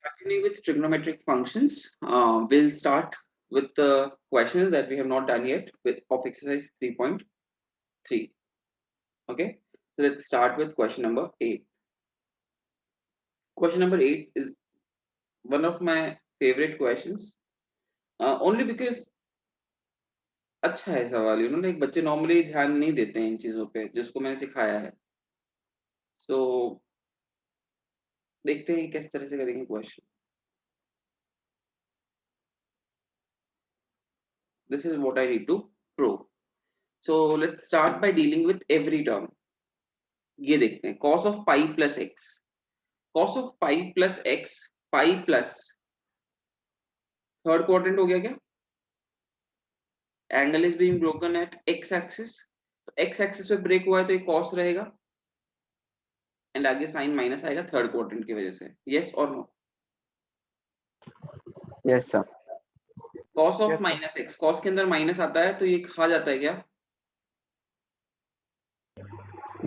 Continue with trigonometric functions. We'll start with the questions that we have not done yet of exercise 3.3. Okay, so let's start with question number 8. Question number 8 is one of my favorite questions, only because अच्छा है सवाल, like बच्चे normally ध्यान नहीं देते हैं इन चीजों पे जिसको मैंने सिखाया है. सो देखते हैं किस तरह से करेंगे question. This is what I need to prove. So let's start by dealing with every term. ये देखते हैं cos of pi plus x. Cos of pi plus x, pi plus third quadrant हो गया क्या? Angle is being broken at x axis. तो x axis पे break हुआ है तो ये cos रहेगा एंड आगे साइन माइनस आएगा थर्ड क्वाड्रेंट की वजह से. यस और no? Yes sir. cos of minus x, cos के अंदर माइनस आता है तो ये खा जाता है क्या?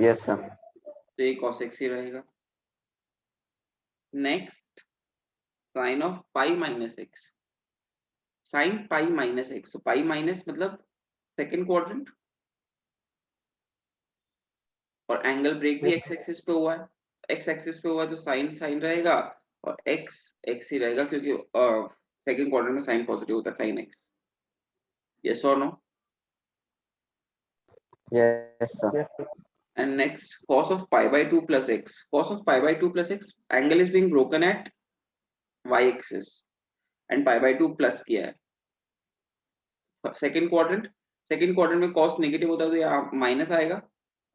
Yes sir. तो ये cos x ही रहेगा. Next sine of pi minus x. Sine pi minus x, तो पाई माइनस मतलब सेकंड क्वाड्रेंट और एंगल ब्रेक भी x एक्सिस पे हुआ है. x एक्सिस पे हुआ है तो साइन साइन रहेगा और x x ही रहेगा क्योंकि सेकंड क्वाड्रेंट में साइन पॉजिटिव होता है, साइन x. यस और no? Yes sir. And next cos of pi by 2 plus x. Cos of pi by 2 plus x, angle is being broken at y axis and pi by 2 plus किया है. Second quadrant में cos negative होता है तो यहाँ minus आएगा.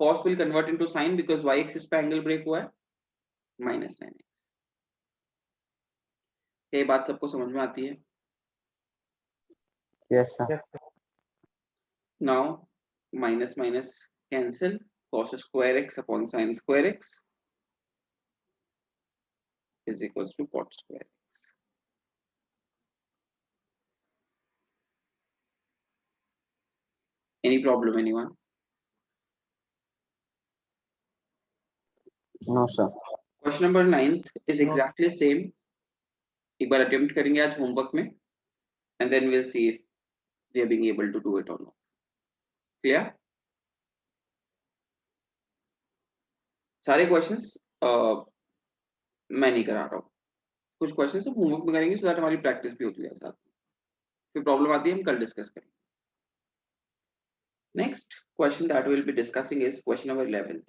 cos will convert into sin because y axis पे angle break हुआ है, माइनस sin x. ये बात सबको समझ में आती है? Yes sir. Now minus minus cancel, cos square x upon sin square x is equals to cot square x. Any problem, anyone? No sir. Question number 9 is exactly same. एक बार attempt करेंगे आज होमवर्क में and then we'll see if we are being able to do it or not. Clear? सारे questions मैं नहीं करा रहा हूँ, कुछ क्वेश्चंस हम होमवर्क में करेंगे सो दैट हमारी प्रैक्टिस भी होती है साथ में. फिर प्रॉब्लम आती है हम कल डिस्कस करेंगे. Next question that will be discussing is question number 11.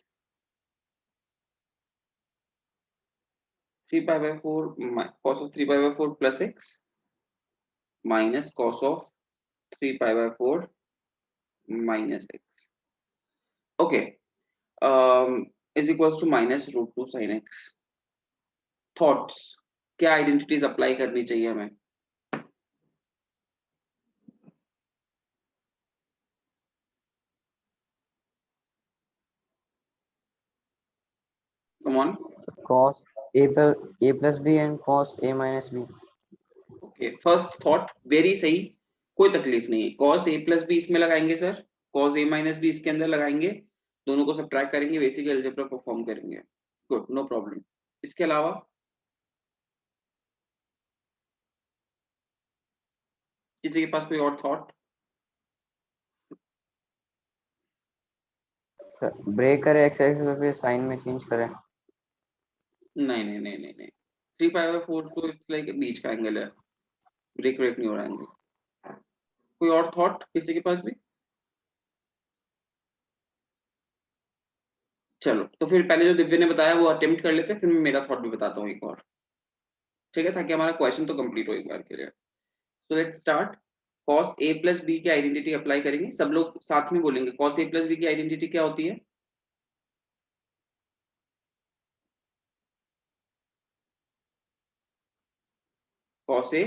3 pi by 4 cos of 3 pi by 4 plus x minus cos of 3 pi by 4 minus x. Okay, is equals to minus root 2 sin x. Thoughts, क्या identities apply करनी चाहिए हमें? Come on. cos a plus b and cos a minus b. Okay, first thought very सही, कोई तकलीफ नहीं है. cos a plus b इसमें लगाएंगे sir, cos a minus b इसके अंदर लगाएंगे, दोनों को सब्ट्रैक्ट करेंगे, बेसिक अलजेब्रा परफॉर्म करेंगे. Good, no problem. इसके अलावा किसी के पास कोई और थॉट? सर ब्रेक करे x एक्सिस पे फिर साइन में चेंज करें. नहीं नहीं नहीं नहीं नहीं, 3 पाई बाय 4 तो इट्स लाइक बीच का एंगल है, ब्रेक ब्रेक नहीं हो रहा एंगल. कोई और थॉट किसी के पास भी? चलो तो फिर पहले जो दिव्य ने बताया वो अटेम्प्ट कर लेते हैं, फिर मैं मेरा थॉट भी बताता हूँ एक और. ठीक है, ताकि हमारा क्वेश्चन तो कंप्लीट हो एक बार के लिए. So let's start. cos a plus b की आइडेंटिटी अप्लाई करेंगे, सब लोग साथ में बोलेंगे. cos a plus b की आइडेंटिटी क्या होती है? cos a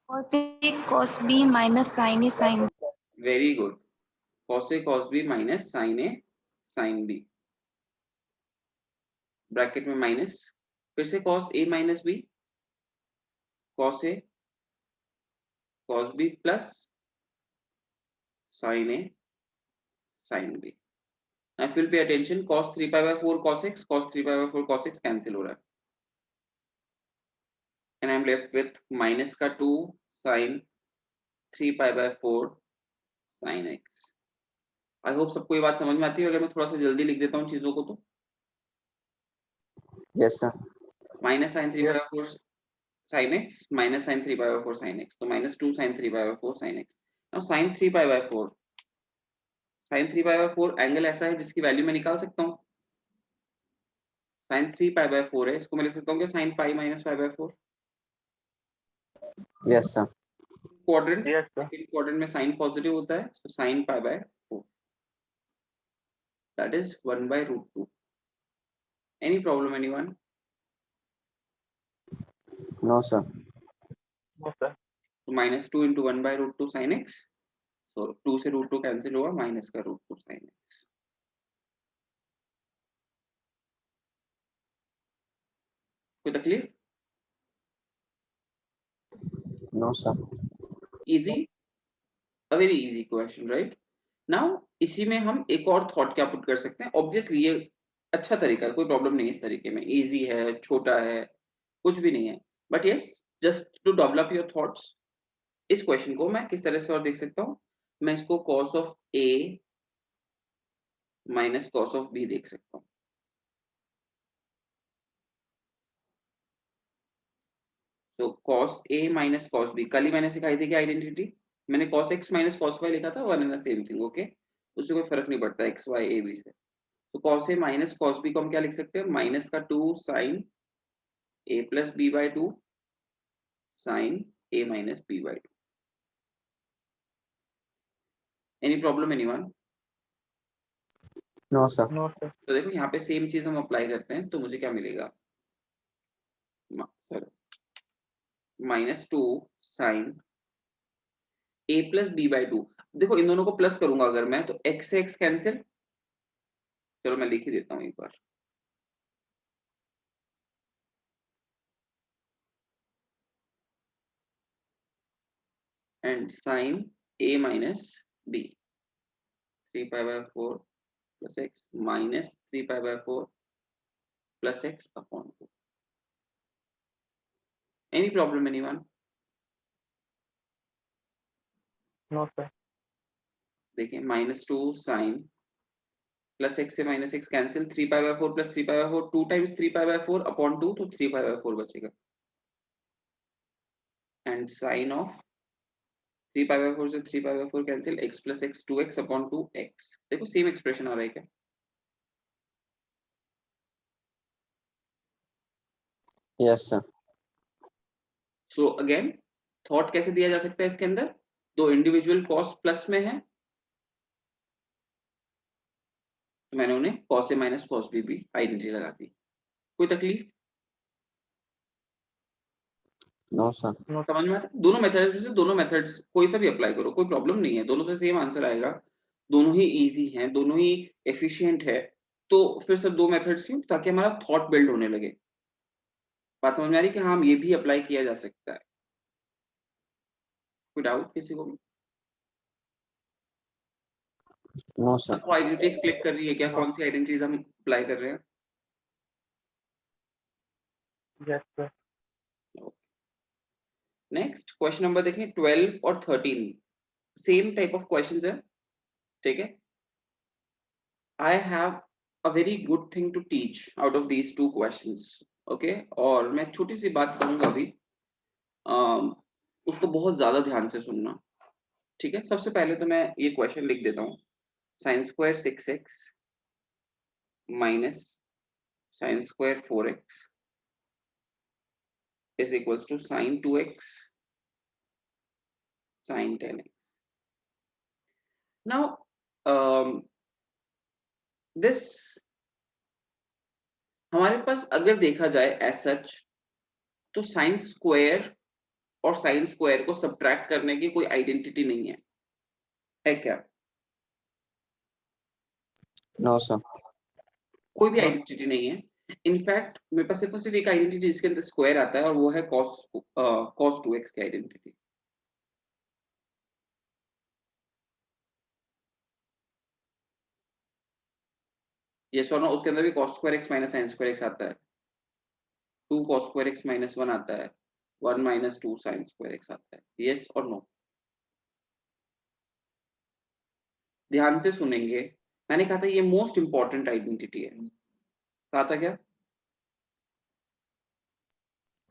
cos A cos B minus sin A sin B. Very good. cos a cos b minus sin a sin b, bracket में माइनस, फिर से cos a minus b, cos a cos b plus sin a sin b. now if you'll pay attention, cos 3 pi by 4 cos x, cos 3 pi by 4 cos x cancel हो रहा है. and I'm left with minus का 2 sin 3 pi by 4 sin x. I hope सबको ये बात समझ में आती है। अगर मैं थोड़ा सा जल्दी लिख देता हूँ चीजों को तो Yes, sir. minus sin 3 by 4 sin x minus sin 3 by 4 sin x, तो minus 2 sin 3 by 4 sin x. now sin 3 pi by 4 sin 3 pi by 4 angle ऐसा है जिसकी वैल्यू मैं निकाल सकता हूँ। sin 3 pi by 4 है, इसको मैं लिख सकता हूँ कि sin pi minus pi by 4 Yes, sir. Quadrant. Yes, sir. Second quadrant में sin पॉजिटिव होता है, so sin pi by 4 that is 1 by root 2. any problem anyone? No, sir. No, sir. तो minus 2 into 1 by root 2 sin x, so 2 से root 2 cancel हुआ, minus का root 2 sin x. कोई तकलीफ? No, sir. easy, a very easy question, right? now इसी में हम एक और थॉट क्या पुट कर सकते हैं। ऑब्वियसली ये अच्छा तरीका है, कोई प्रॉब्लम नहीं है इस तरीके में, इजी है, छोटा है, कुछ भी नहीं है, but yes just to develop your thoughts. इस क्वेश्चन को मैं किस तरह से और देख सकता हूँ, मैं इसको cos of a minus cos of b देख सकता हूँ। तो cos a minus cos b, कल ही मैंने सिखाई थी कि आइडेंटिटी, मैंने cos x minus cos y लिखा था, one and the same thing, okay, उससे कोई फर्क नहीं पड़ता x y a b से। तो cos a minus cos b को हम क्या लिख सकते हैं, माइनस का 2 sin a plus b by 2 sin a minus b by 2। Any problem anyone? No, sir. No, sir. तो देखो यहाँ पे सेम चीज हम अप्लाई करते हैं, तो मुझे क्या मिलेगा, minus 2 sin a plus b by 2। देखो इन दोनों को प्लस करूंगा अगर मैं, तो x से x कैंसिल, चलो मैं लिख ही देता हूँ एक बार, and sin a minus b 3 pi by 4 plus x minus 3 pi by 4 plus x upon 2. Any problem anyone? No, sir. देखिए माइनस 2 sin प्लस x से minus x cancel, 3 pi by 4 plus 3 pi by 4 2 times 3 pi by 4 upon 2, तो 3 pi by 4 बचेगा, and sin of 3 pi by 4 से 3 pi by 4 cancel, x plus x 2x upon 2x। देखो same expression आ रहा है क्या? Yes, sir. So again thought कैसे दिया जा सकता है इसके अंदर, दो इंडिविजुअल कॉस प्लस में है, तो मैंने उन्हें cos a minus cos b भी आइडेंटिटी लगा दी। कोई तकलीफ? No, sir. No, समझ में आता है? दोनों मेथड्स में से दोनों मेथड्स कोई सा भी अप्लाई करो, कोई प्रॉब्लम नहीं है, दोनों से सेम आंसर आएगा, दोनों ही इजी हैं, दोनों ही एफिशिएंट है। तो फिर सब दो मेथड्स क्यों, ताकि हमारा थॉट बिल्ड होने लगे। बात समझ में आ रही है कि हाँ ये भी अप्लाई किया जा सकता है। कोई डाउट किसी को? No, sir. सबको आइडेंटिटीज क्लिक कर रही है क्या, कौन सी आइडेंटिटीज हम अप्लाई कर रहे हैं? yes, sir. Next question number देखें 12 और 13, सेम टाइप ऑफ क्वेश्चंस है, ठीक है। I have a very good thing to teach out of these two questions, okay. और मैं छोटी सी बात कहूंगा अभी, उसको बहुत ज्यादा ध्यान से सुनना, ठीक है। सबसे पहले तो मैं ये क्वेश्चन लिख देता हूँ, sine square 6x minus sine square 4x is equals to sin 2x sin 10x. Now this हमारे पास अगर देखा जाए एज सच, तो साइन स्क्वायर और साइन स्क्वायर को सब्ट्रैक्ट करने की कोई आइडेंटिटी नहीं है क्या? No, sir. कोई भी आइडेंटिटी नहीं है। इनफैक्ट मेरे पास सिर्फ और सिर्फ एक आइडेंटिटी जिसके अंदर स्क्वायर आता है, और वो है cos 2x की आइडेंटिटी। ये सोना उसके अंदर भी cos square x minus sin square x आता है, 2 cos स्क्वायर x माइनस 1 आता है, 1 minus 2 sin square x आता है. Yes or no? ध्यान से सुनेंगे. मैंने कहा था ये मोस्ट इंपॉर्टेंट आइडेंटिटी है. कहा था क्या?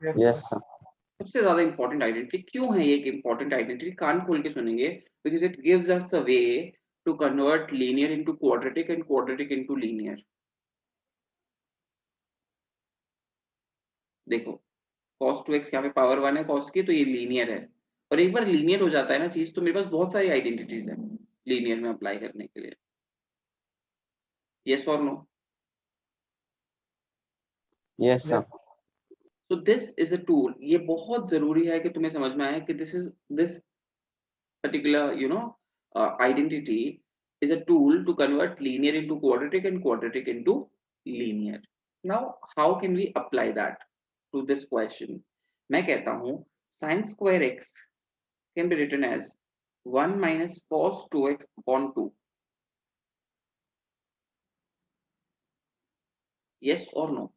Yes, sir. सबसे ज्यादा इंपॉर्टेंट आइडेंटिटी. क्यों है ये एक इंपॉर्टेंट आइडेंटिटी? कान खोल के सुनेंगे. Because it gives us a way to convert linear into quadratic and quadratic into linear. देखो cos 2x यहाँ पे पावर 1 है cos की, तो ये लीनियर है. और एक बार लीनियर हो जाता है ना चीज, तो मेरे पास बहुत सारी आइडेंटिटीज है लीनियर में अप्लाई करने के लिए. यस और no? Yes, sir. So this is a tool. ये बहुत जरूरी है कि तुम्हें समझ में आए कि this particular identity is a tool to convert linear into quadratic and quadratic into linear. Now how can we apply that to this question? मैं कहता हूँ sin square x can be written as 1 minus cos 2x upon 2. Yes or no?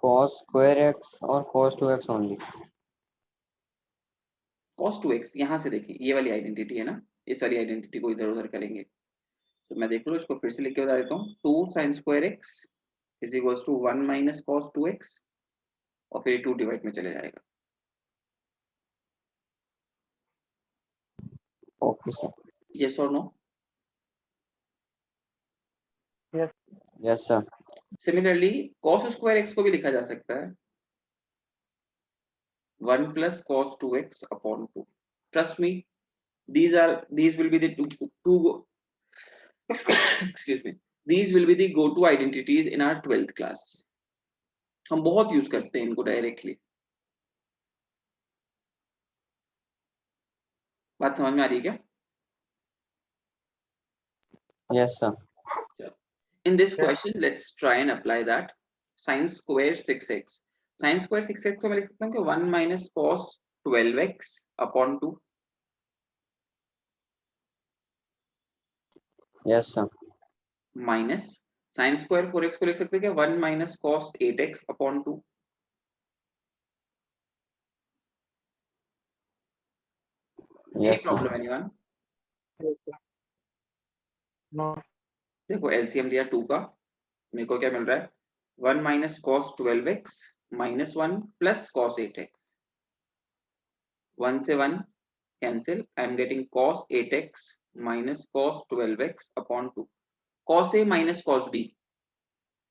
Cos square x or cos 2x only? cos 2x यहाँ से देखिए, ये वाली identity है ना, इस वाली आइडेंटिटी को इधर उधर करेंगे. तो मैं देख लो, इसको फिर से लिख के बता देता हूँ. 2 sin square x is equals to 1 minus cos 2x, और फिर 2 डिवाइड में चले जाएगा. Okay, sir. यस और no? Yes. Yes, sir. Similarly cos square x को भी लिखा जा सकता है 1 plus cos 2x upon 2. Trust me, these will be the two excuse me, these will be the go-to identities in our 12th class. हम बहुत use करते हैं इनको डायरेक्टली. बात समझ में आ रही है क्या? Yes, sir. In this Yeah. question, let's try and apply that. Sin square 6x. Sin square 6x को मैं लिख सकता हूँ कि 1 minus cos 12x upon 2. Yes, sir. Minus sin square 4x को लिख सकते हैं क्या 1 minus cos 8x upon 2. Yes, sir. Problem anyone? Yes, sir. No. देखो एलसीएम लिया 2 का, मेरे को क्या मिल रहा है 1 minus cos 12x minus 1 plus cos 8x. 1 से 1 cancel. I am getting cos 8x minus cos 12x upon 2. cos a minus cos b.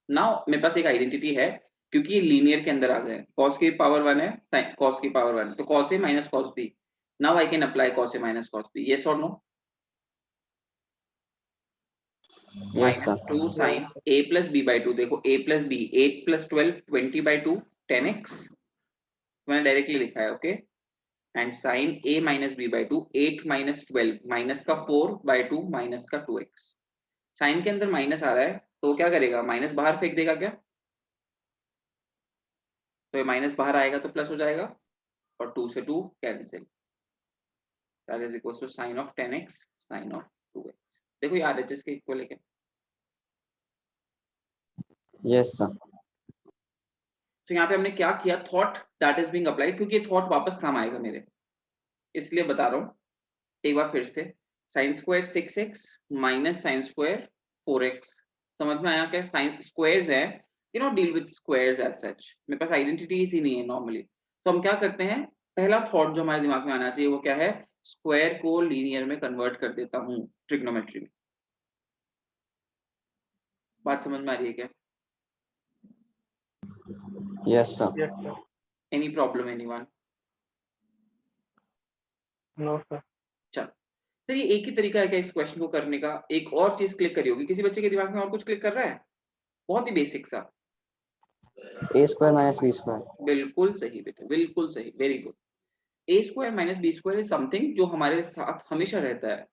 Now मेरे पास एक आइडेंटिटी है क्योंकि ये लीनियर के अंदर आ गए. cos की पावर 1 है, cos की पावर 1, तो cos a minus cos b. Now I can apply cos a minus cos b. Yes or no? Yes, sir. Minus 2 sin a plus b by 2. देखो a plus b 8 plus 12 20 by 2 10x. मैंने directly लिखा है. Okay. And sin a minus b by 2 8 minus 12 minus का 4 by 2 minus का 2x. Sign के अंदर minus आ रहा है तो क्या करेगा, माइनस बाहर फेंक देगा क्या? तो ये माइनस बाहर आएगा तो प्लस हो जाएगा, और 2 से 2 cancel. That is equal to sin of 10x sin of 2x. देखो ये RHS के इक्वल है क्या? Yes, sir. तो यहाँ पे हमने क्या किया, thought that is being applied, क्योंकि ये थॉट वापस काम आएगा मेरे, इसलिए बता रहा हूँ एक बार फिर से. sin square 6x minus sin square 4x. समझ में आया क्या? साइन स्क्वायर्स है, you know deal with squares as such. मेरे पास आइडेंटिटीज ही नहीं है नॉर्मली, तो हम क्या करते हैं, पहला थॉट जो हमारे दिमाग में आना चाहिए वो क्या है, स्क्वायर को लीनियर में कन्वर्ट कर देता हूँ ट्रिग्नोमेट्री में. बात समझ में आ रही है क्या? Yes, sir. Yes, sir. Any problem anyone? No, sir. चलो सर, ये एक ही तरीका है क्या इस क्वेश्चन को करने का? एक और चीज क्लिक करी होगी किसी बच्चे के दिमाग में, और कुछ क्लिक कर रहा है? बहुत ही बेसिक सा. A square minus B square. बिल्कुल सही बेटे, बिल्कुल सही, very good. A square minus B square is something जो हमारे साथ हमेशा रहता है,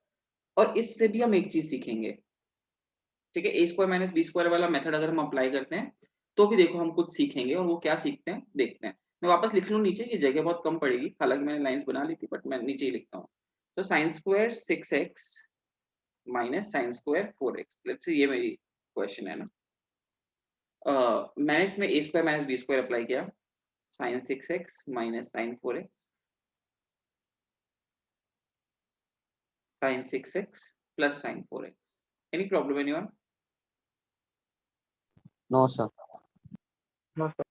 और इससे भी हम एक चीज सीखेंगे. ठीक है, ए स्क्वायर माइनस बी स्क्वायर वाला मेथड अगर हम अप्लाई करते हैं तो भी देखो हम कुछ सीखेंगे, और वो क्या सीखते हैं देखते हैं. मैं वापस लिख लूं नीचे, ये जगह बहुत कम पड़ेगी, हालांकि मैंने लाइंस बना ली थी, बट मैं नीचे ही लिखता हूँ. तो sin square 6x minus sin square 4x. Let's say ये मेरी क्वेश्चन है ना। मैंने इसमें a square minus B square apply किया, sine 6x minus sine 4x, sine 6x plus sine 4x। Any problem anyone? No, sir. No, sir.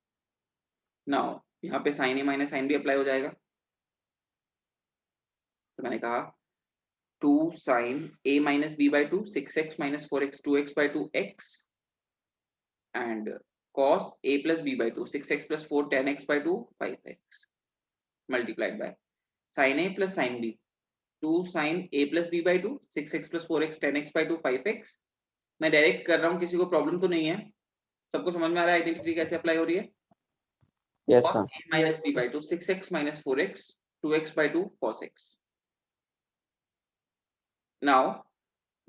Now यहाँ पे sine a minus sine b apply हो जाएगा, तो मैंने कहा 2 sin a minus b by 2 6x minus 4x 2x by 2x and cos a plus b by 2 6x plus 4 10x by 2 5x multiplied by sin a plus sin b 2 sin a plus b by 2 6x plus 4x 10x by 2 5x। मैं direct कर रहा हूँ, किसी को problem तो नहीं है? सबको समझ में आ रहा है आइडेंटिटी कैसे अप्लाई हो रही है? Yes, cos sir. a minus b by 2 6x minus 4x 2x by 2 cos x। Now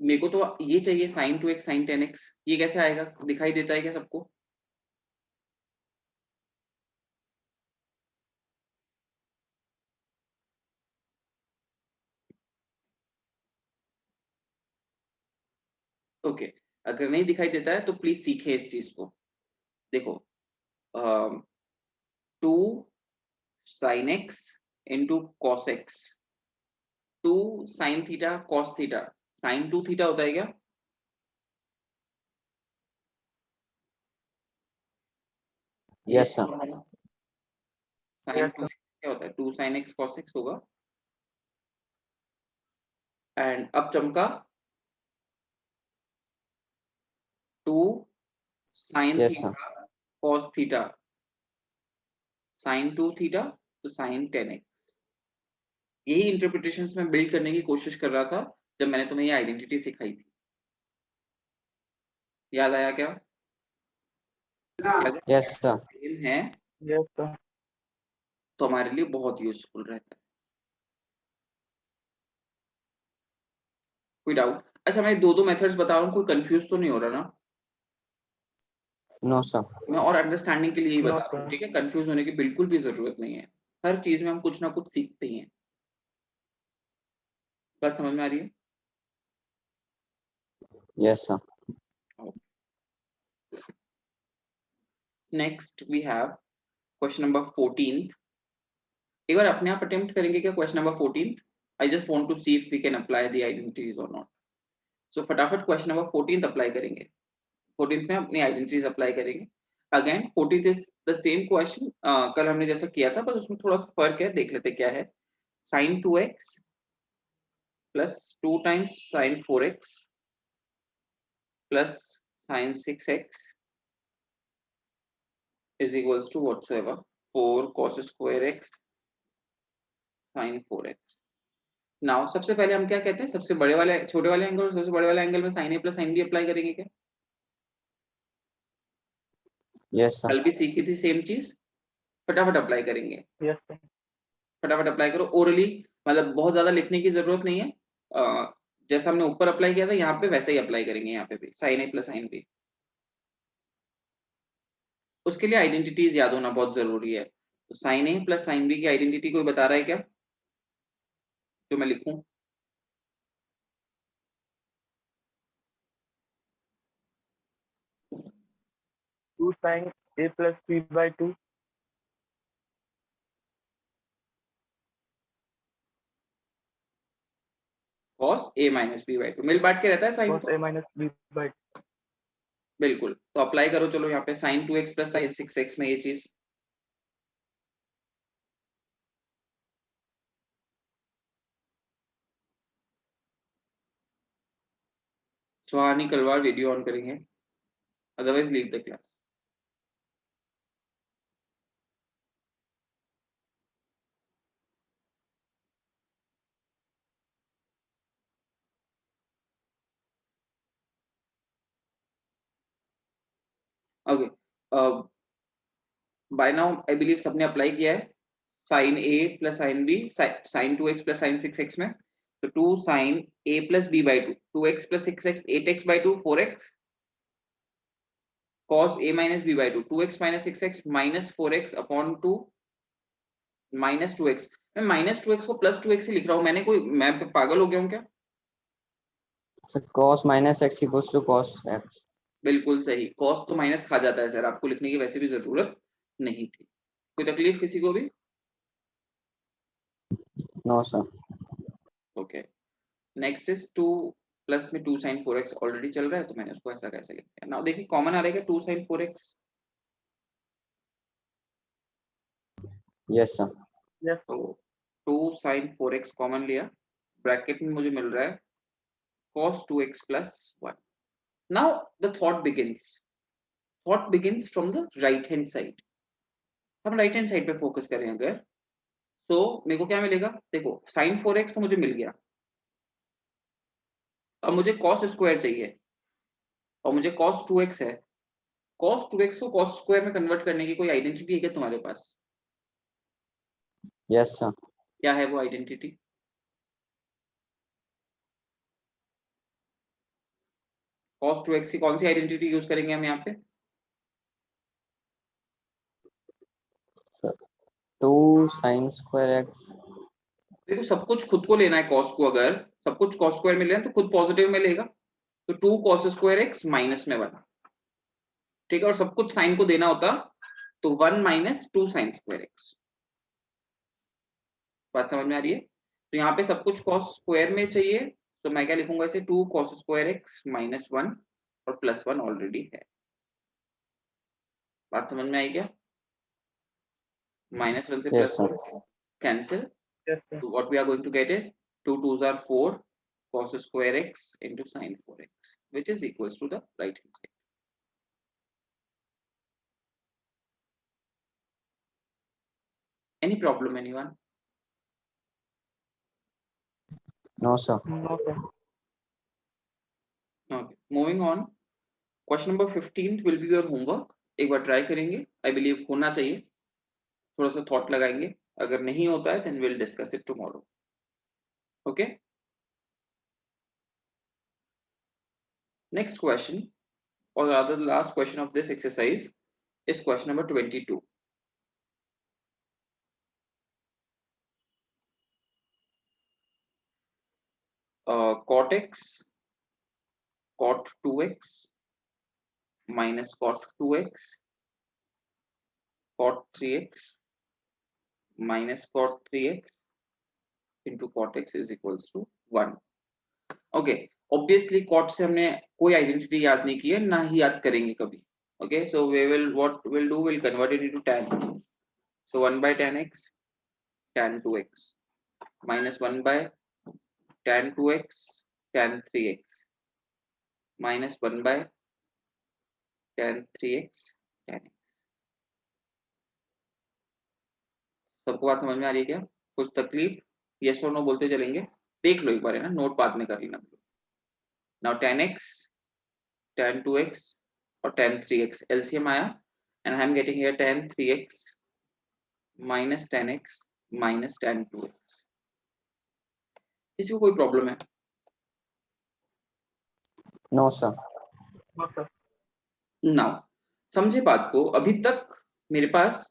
मेरे को तो ये चाहिए sin 2x sin 10x, ये कैसे आएगा? दिखाई देता है क्या सबको? ओके अगर नहीं दिखाई देता है तो प्लीज सीखे इस चीज को। देखो 2 sin x into cos x, 2 sin theta cos theta, sin 2 theta होता है क्या? Yes, sir. sin Yes, 2 क्या होता है? 2 sin x cos x होगा। एंड अब चमका 2 sin Yes, theta sir. cos theta, sin 2 theta तो sin 10x। यही इंटरप्रिटेशंस में बिल्ड करने की कोशिश कर रहा था जब मैंने तुम्हें ये आइडेंटिटी सिखाई थी। याद आया क्या? Yes, sir. सेम है Yes, sir. तो हमारे लिए बहुत यूजफुल रहता है। कोई डाउट? अच्छा मैं दो मेथड्स बता रहा हूँ, कोई कंफ्यूज तो नहीं हो रहा ना? No, sir. मैं और अंडरस्टैंडिंग के लिए ही No, बता रहा हूँ, sir. ठीक है? कंफ्यूज होने की बिल्कुल भी जरूरत नहीं है। हर चीज में हम कुछ ना कुछ सीखते ही हैं। बात समझ में आ रही है? Yes, sir. Next we have question number 14। एक बार अपने आप अटेम्प्ट करेंगे क्या question number 14? I just want to see if we can apply the identities और नॉट। सो फटाफट क्वेश्चन नंबर 14 अप्लाई करेंगे। 14 में अपनी आइडेंटिटीज अप्लाई करेंगे। Again 14 is the same question कल हमने जैसा किया था, बस उसमें थोड़ा सा फर्क है। देख लेते क्या है। sin 2x plus 2 times sin 4x plus sin 6x is equals to whatsoever 4 cos square x sin 4x। Now सबसे पहले हम क्या कहते हैं, सबसे बड़े वाले छोटे वाले एंगल और सबसे बड़े वाले एंगल में sin a plus sin b apply करेंगे क्या? Yes, sir. कल भी सीखी थी सेम चीज, फटाफट अप्लाई करेंगे। Yes, sir. फटाफट अप्लाई करो ओरली, मतलब बहुत ज्यादा लिखने की जरूरत नहीं है। जैसा हमने ऊपर अप्लाई किया था यहाँ पे वैसे ही अप्लाई करेंगे यहाँ पे भी, sin a plus sin b। उसके लिए आइडेंटिटीज याद होना बहुत जरूरी है। तो sin a plus sin b की आइडेंटिटी कोई बता रहा है क्या जो मैं लिखूं? 2 sin a plus b by 2 cos a minus b by 2 मिल बांट के रहता है साइन cos तो। a minus b by 2. बिल्कुल, तो अप्लाई करो। चलो यहाँ पे sin 2x plus sin 6x में ये चीज सुहानी कलवार वीडियो ऑन करेंगे, otherwise leave the class. Okay bye now I believe सबने अप्लाई किया है। sin a plus sin b sin 2x plus sin 6x में, तो 2 sin a plus b by 2 2x plus 6x 8x by 2 4x cos a minus b by 2 2x minus 6x minus 4x upon 2 minus 2x। मैं minus 2x को plus 2x ही लिख रहा हूँ, मैंने कोई मैं पागल हो गया हूँ क्या? So cos minus x equals to cos x. बिल्कुल सही, कॉस तो माइनस खा जाता है सर, आपको लिखने की वैसे भी जरूरत नहीं थी। कोई तकलीफ किसी को भी? No sir. Okay, next is 2 plus में 2 sin 4x ऑलरेडी चल रहा है तो मैंने उसको ऐसा कैसे लिख दिया। नाउ देखिए कॉमन आ रहेगा 2 sin 4x। Yes sir. Yes. तो 2 sin 4x कॉमन लिया, ब्रैकेट में मुझे मिल रहा है cos 2x plus 1। Now the thought begins from the right hand side. हम राइट हैंड साइड पे फोकस करें अगर, तो मेरे को क्या मिलेगा, देखो sin 4x तो मुझे मिल गया, अब मुझे cos स्क्वायर चाहिए और मुझे cos 2x है। cos 2x को cos स्क्वायर में कन्वर्ट करने की कोई आइडेंटिटी है क्या तुम्हारे पास? Yes sir. क्या है वो आइडेंटिटी? cos 2x की कौन सी आइडेंटिटी यूज करेंगे हम यहाँ पे? Sir 2 sin square x. देखो सब कुछ खुद को लेना है, cos को अगर सब कुछ cos स्क्वायर में लेना है तो खुद पॉजिटिव में लेगा, तो 2 cos स्क्वायर x माइनस में 1, ठीक है, और सब कुछ साइन को देना होता तो 1 माइनस 2 sin स्क्वायर x। बात समझ में आ रही है? तो यहाँ पे सब कुछ cos स्क्वायर में चाहिए, तो मैं क्या लिखूंगा इसे 2 cos स्क्वायर x माइनस 1 और प्लस 1 ऑलरेडी है। बात समझ में आई क्या? माइनस 1 से yes plus sir. 1 cancel, Yes, sir. so what we are going to get is 2 2s are 4 cos square x into sin 4x, which is equals to the right hand side. Any problem, anyone? No sir. No, sir. Okay, moving on. Question number 15 will be your homework. एक बार try करेंगे, I believe होना चाहिए, थोड़ा सा thought लगाएंगे, अगर नहीं होता है then we'll discuss it tomorrow. Okay, next question, or rather the last question of this exercise is question number 22. Cot x cot 2x minus cot 2x cot 3x minus cot 3x into cot x is equals to 1. Okay, obviously cot से हमने कोई identity याद नहीं की है, ना ही याद करेंगे कभी। Okay, so we will what will do, will convert it into tan, सो 1 by tan x tan 2x minus 1 by tan 2x tan 3x minus 1 by tan 3x tan x। सबको बात समझ में आ रही है क्या? कुछ तकलीफ? यस और नो बोलते चलेंगे, देख लो एक बार, है ना, नोट बाद में कर लेना। Now tan x tan 2x और tan 3x एलसीएम आया, and I am getting here tan 3x minus tan x minus tan 2x। किसी को कोई प्रॉब्लम है? No sir. No, sir. Now समझे बात को, अभी तक मेरे पास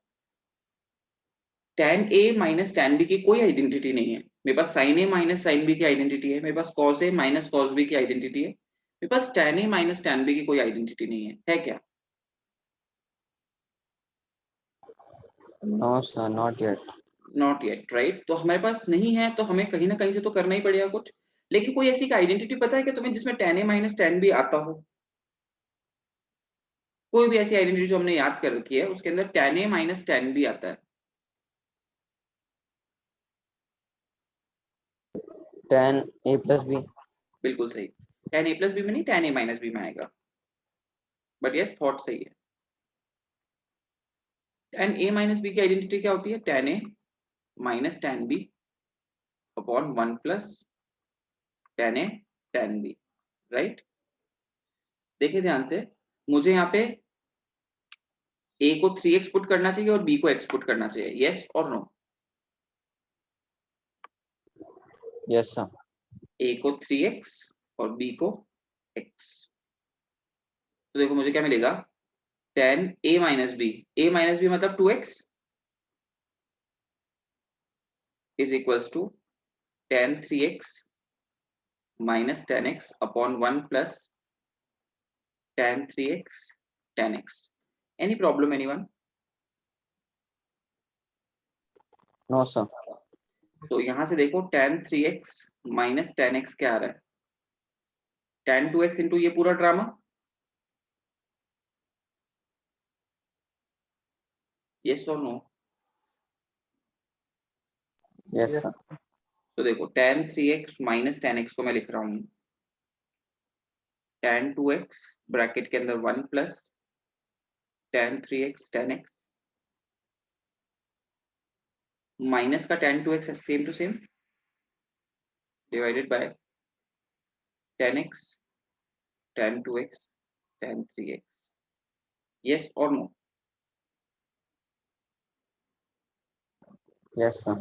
tan a minus tan b की कोई आइडेंटिटी नहीं है, मेरे पास sin a minus sin b की आइडेंटिटी है, मेरे पास cos a minus cos b की आइडेंटिटी है, मेरे पास tan a minus tan b की कोई आइडेंटिटी नहीं है क्या? No sir, not yet. Not yet, right? तो हमारे पास नहीं है तो हमें कहीं ना कहीं से तो करना ही पड़ेगा कुछ। लेकिन कोई ऐसी आइडेंटिटी पता है कि तुम्हें जिसमें tan a minus tan b आता हो? कोई भी ऐसी आइडेंटिटी जो हमने याद कर रखी है उसके अंदर tan a minus tan b आता है? tan a plus b। बिल्कुल सही, tan a प्लस बी में नहीं, tan a माइनस बी में आएगा, बट यस थॉट सही है। tan a माइनस बी की आइडेंटिटी क्या होती है? tan a minus tan b upon 1 plus tan a tan b, right? देखिए ध्यान से, मुझे यहाँ पे a को 3x पुट करना चाहिए और b को x पुट करना चाहिए, यस और नो? Yes sir. a को 3x और b को x, तो देखो मुझे क्या मिलेगा, tan a माइनस बी मतलब 2x is equals to tan 3x minus tan x upon 1 plus tan 3x tan x. Any problem anyone? No, sir. तो यहां से देखो tan 3x minus tan x क्या आ रहा है? tan 2x इंटू ये पूरा drama, yes or no? Yes, Yes. sir. तो देखो tan 3x minus tan x को मैं लिख रहा हूँ tan 2x ब्रैकेट के अंदर 1 plus tan 3x tan x minus का tan 2x same to same divided by tan x tan 2x tan 3x. yes or no? Yes, sir.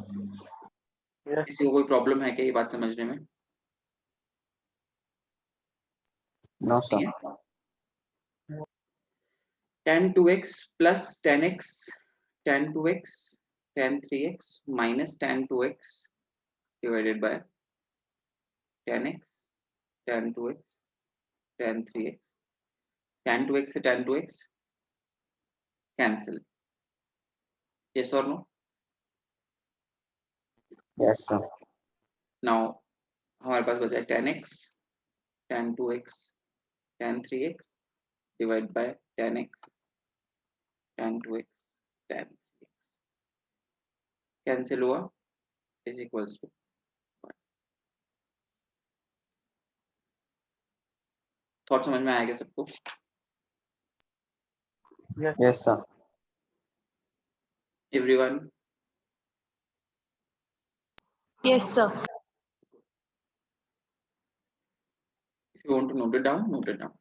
Yes. किसी को कोई प्रॉब्लम है क्या ये बात समझने में? No, sir. नहीं है? tan 2x plus tan x tan 2x tan 3x minus tan 2x divided by tan x tan 2x tan 3x. tan 2x से tan 2x cancel. yes or no? Yes, sir. now हमारे पास बचा है tan x tan 2x tan 3x divided by tan x tan 2x tan 3x. cancel हुआ is equals to 1. Thought समझ में आएगा सबको? Yes. Yes, sir. everyone? Yes, sir. if you want to note it down, note it down.